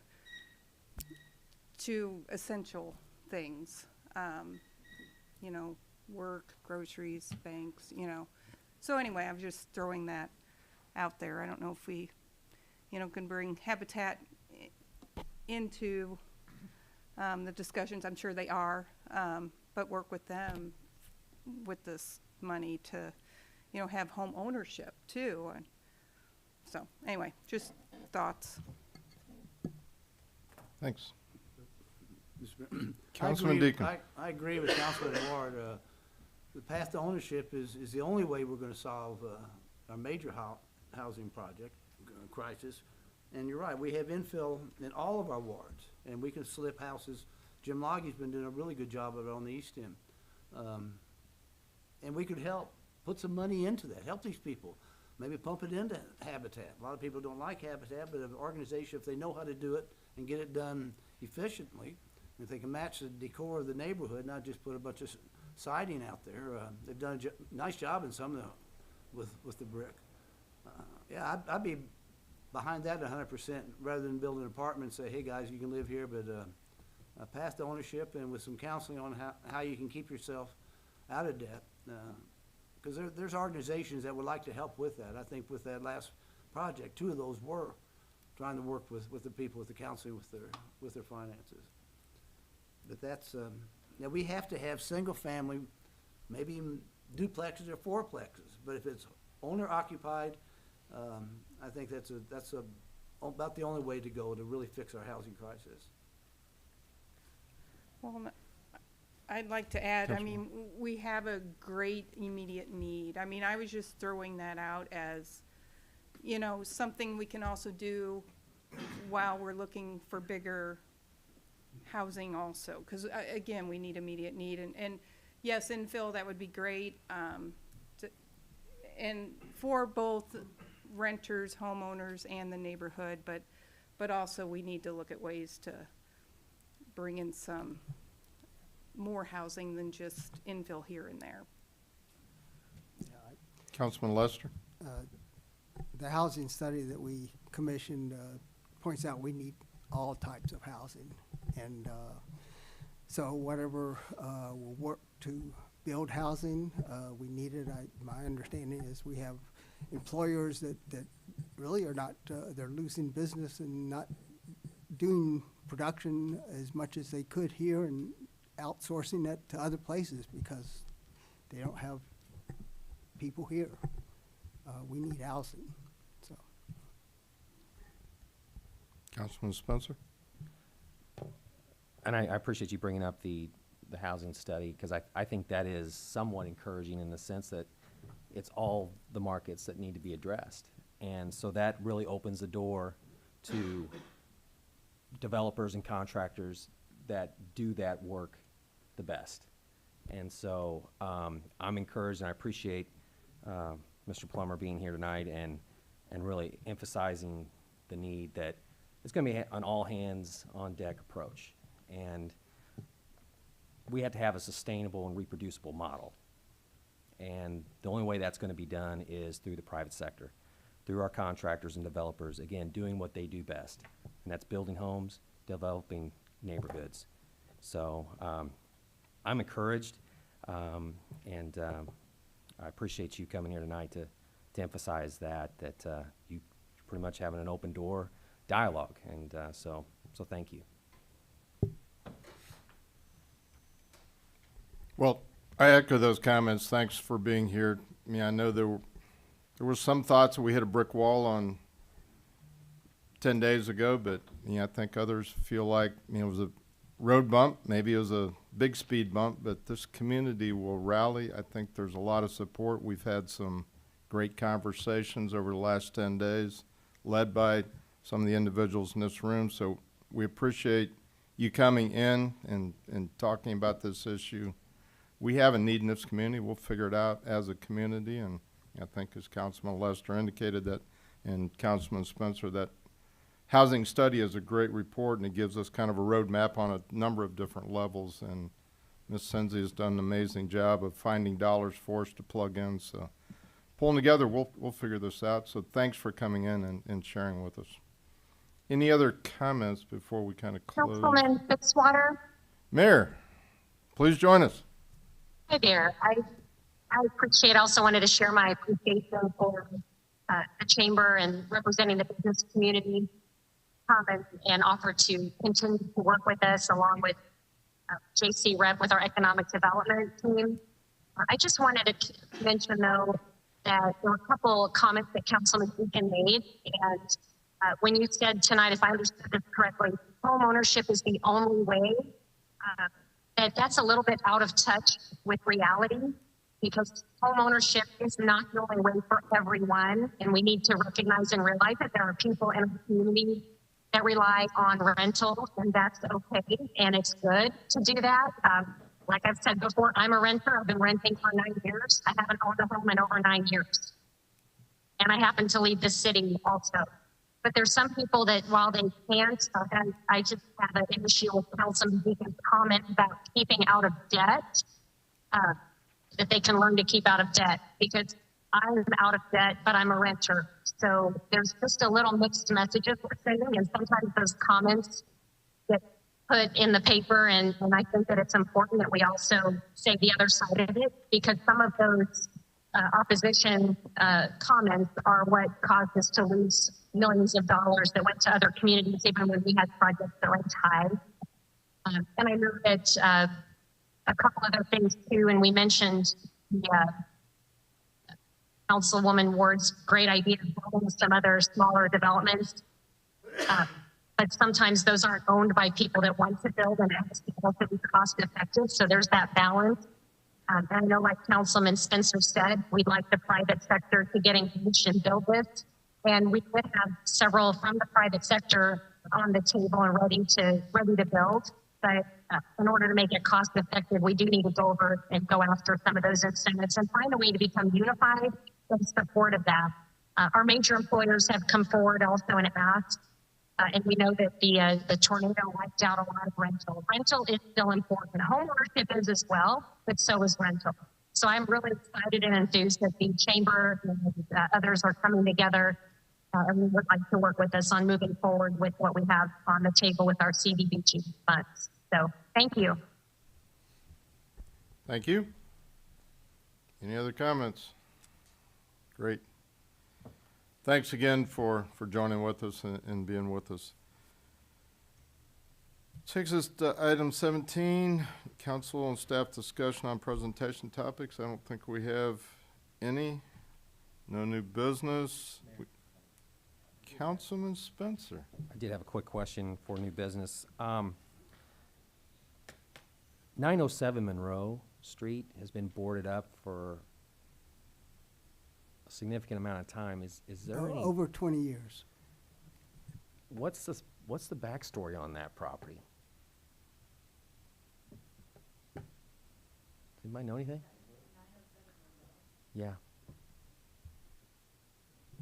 to essential things, you know, work, groceries, banks, you know. So anyway, I'm just throwing that out there. I don't know if we, you know, can bring Habitat into the discussions. I'm sure they are, but work with them with this money to, you know, have home ownership too. And so anyway, just thoughts. Thanks. I Councilman agree- Deacon. I agree with Councilman Ward. The path to ownership is the only way we're gonna solve our major housing project crisis. And you're right, we have infill in all of our wards, and we can slip houses. Jim Loggie's been doing a really good job of it on the east end. And we could help, put some money into that, help these people. Maybe pump it into Habitat. A lot of people don't like Habitat, but an organization, if they know how to do it and get it done efficiently, if they can match the decor of the neighborhood, not just put a bunch of siding out there, they've done a nice job in some of the, with the brick. Yeah, I'd be behind that 100%, rather than build an apartment and say, hey, guys, you can live here, but a path to ownership and with some counseling on how you can keep yourself out of debt. Because there's organizations that would like to help with that. I think with that last project, 2 of those were trying to work with the people, with the counseling, with their finances. But that's, now we have to have single family, maybe even duplexes or fourplexes. But if it's owner occupied, I think that's about the only way to go to really fix our housing crisis. Well, I'd like to add, I mean, we have a great immediate need. I mean, I was just throwing that out as, you know, something we can also do while we're looking for bigger housing also. Because, again, we need immediate need. And yes, infill, that would be great. And for both renters, homeowners, and the neighborhood, but also we need to look at ways to bring in some more housing than just infill here and there. Councilman Lester? The housing study that we commissioned points out we need all types of housing. And so whatever will work to build housing, we need it. My understanding is we have employers that really are not, they're losing business and not doing production as much as they could here and outsourcing that to other places because they don't have people here. We need housing, so. Councilman Spencer? And I appreciate you bringing up the housing study, because I think that is somewhat encouraging in the sense that it's all the markets that need to be addressed. And so that really opens the door to developers and contractors that do that work the best. And so I'm encouraged, and I appreciate Mr. Plummer being here tonight and really emphasizing the need that it's going to be an all-hands-on-deck approach. And we have to have a sustainable and reproducible model. And the only way that's going to be done is through the private sector, through our contractors and developers, again, doing what they do best, and that's building homes, developing neighborhoods. So I'm encouraged, and I appreciate you coming here tonight to emphasize that you pretty much having an open door dialogue, and so thank you. Well, I echo those comments. Thanks for being here. I mean, I know there were some thoughts that we hit a brick wall on 10 days ago, but I think others feel like it was a road bump. Maybe it was a big speed bump, but this community will rally. I think there's a lot of support. We've had some great conversations over the last 10 days, led by some of the individuals in this room. So we appreciate you coming in and talking about this issue. We have a need in this community. We'll figure it out as a community, and I think as Councilman Lester indicated that, and Councilman Spencer, that housing study is a great report, and it gives us kind of a roadmap on a number of different levels, and Ms. Senzi has done an amazing job of finding dollars for us to plug in. So pulling together, we'll figure this out. So thanks for coming in and sharing with us. Any other comments before we kind of close? Councilman Fitzwater. Mayor, please join us. Hi there. I appreciate, also wanted to share my appreciation for the chamber and representing the business community, and offer to continue to work with us along with JC Rep with our economic development team. I just wanted to mention though that there were a couple of comments that Councilman Deacon made, and when you said tonight, if I understood this correctly, home ownership is the only way, that's a little bit out of touch with reality, because home ownership is not the only way for everyone, and we need to recognize and realize that there are people in the community that rely on rental, and that's okay, and it's good to do that. Like I've said before, I'm a renter. I've been renting for 9 years. I haven't owned a home in over 9 years. And I happen to leave the city also. But there's some people that while they can't, and I just have an issue with Councilman Deacon's comment about keeping out of debt, that they can learn to keep out of debt, because I'm out of debt, but I'm a renter. So there's just a little mixed messages we're sending, and sometimes those comments get put in the paper, and I think that it's important that we also say the other side of it, because some of those opposition comments are what caused us to lose millions of dollars that went to other communities, even when we had projects that went high. And I know that a couple other things too, and we mentioned the Councilwoman Ward's great idea of building some other smaller developments. But sometimes those aren't owned by people that want to build, and it has to also be cost effective. So there's that balance. And I know, like Councilman Spencer said, we'd like the private sector to get engaged and build this. And we would have several from the private sector on the table and ready to build. But in order to make it cost effective, we do need to go over and go after some of those incentives and find a way to become unified in support of that. Our major employers have come forward also and asked. And we know that the tornado wiped out a lot of rental. Rental is still important. Home ownership is as well, but so is rental. So I'm really excited and enthused that the chamber and others are coming together, and we would like to work with us on moving forward with what we have on the table with our CDBG funds. So thank you. Thank you. Any other comments? Great. Thanks again for joining with us and being with us. Takes us to item 17, council and staff discussion on presentation topics. I don't think we have any. No new business. Councilman Spencer. I did have a quick question for new business. 907 Monroe Street has been boarded up for a significant amount of time. Is there any, over 20 years. what's the backstory on that property? Does anybody know anything? Yeah.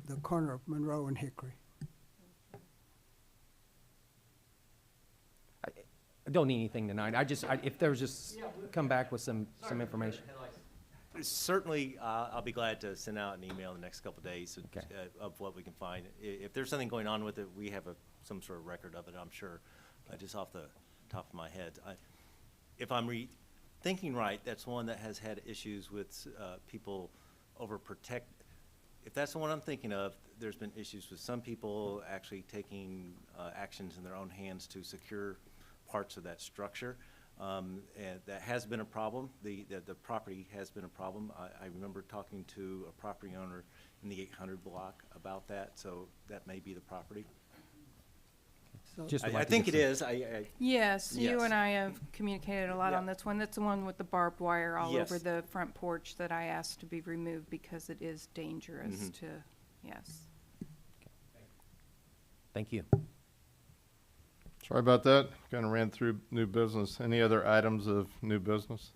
The corner of Monroe and Hickory. I don't need anything tonight. If there's just, come back with some information. Certainly, I'll be glad to send out an email in the next couple of days of what we can find. If there's something going on with it, we have some sort of record of it, I'm sure, just off the top of my head. If I'm thinking right, that's one that has had issues with people overprotect. If that's the one I'm thinking of, there's been issues with some people actually taking actions in their own hands to secure parts of that structure. And that has been a problem. The property has been a problem. I remember talking to a property owner in the 800 block about that, so that may be the property. So I think it is. Yes, you Yes. and I have communicated a lot Yeah. on this one. That's the one with the barbed wire all Yes. over the front porch that I asked to be removed because it is dangerous Mhm. to, yes. Thank you. Sorry about that. Kind of ran through new business. Any other items of new business?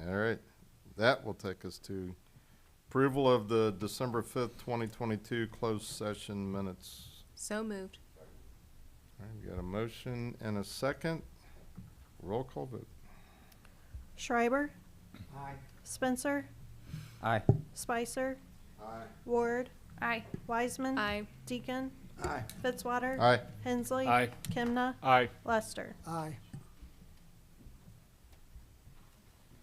All right. That will take us to approval of the December 5th, 2022 closed session minutes. So moved. All right, we got a motion and a second. Roll call vote. Schreiber, Aye. Spencer, Aye. Spicer, Aye. Ward, Aye. Wiseman, Aye. Deacon, Aye. Fitzwater. Aye. Hensley. Aye. Kimna. Aye. Lester. Aye.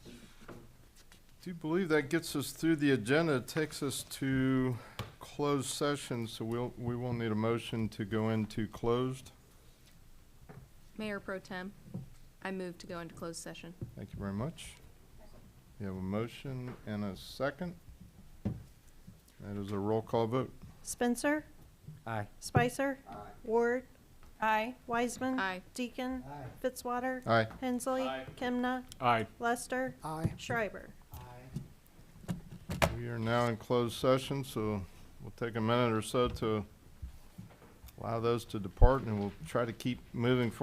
Do you believe that gets us through the agenda? It takes us to closed session, so we will need a motion to go into closed. Mayor Pro Tem, I move to go into closed session. Thank you very much. We have a motion and a second. That is a roll call vote. Spencer. Aye. Spicer. Ward. Aye. Wiseman. Aye. Deacon. Fitzwater. Aye. Hensley. Kimna. Aye. Lester. Aye. Schreiber. We are now in closed session, so we'll take a minute or so to allow those to depart, and we'll try to keep moving forward.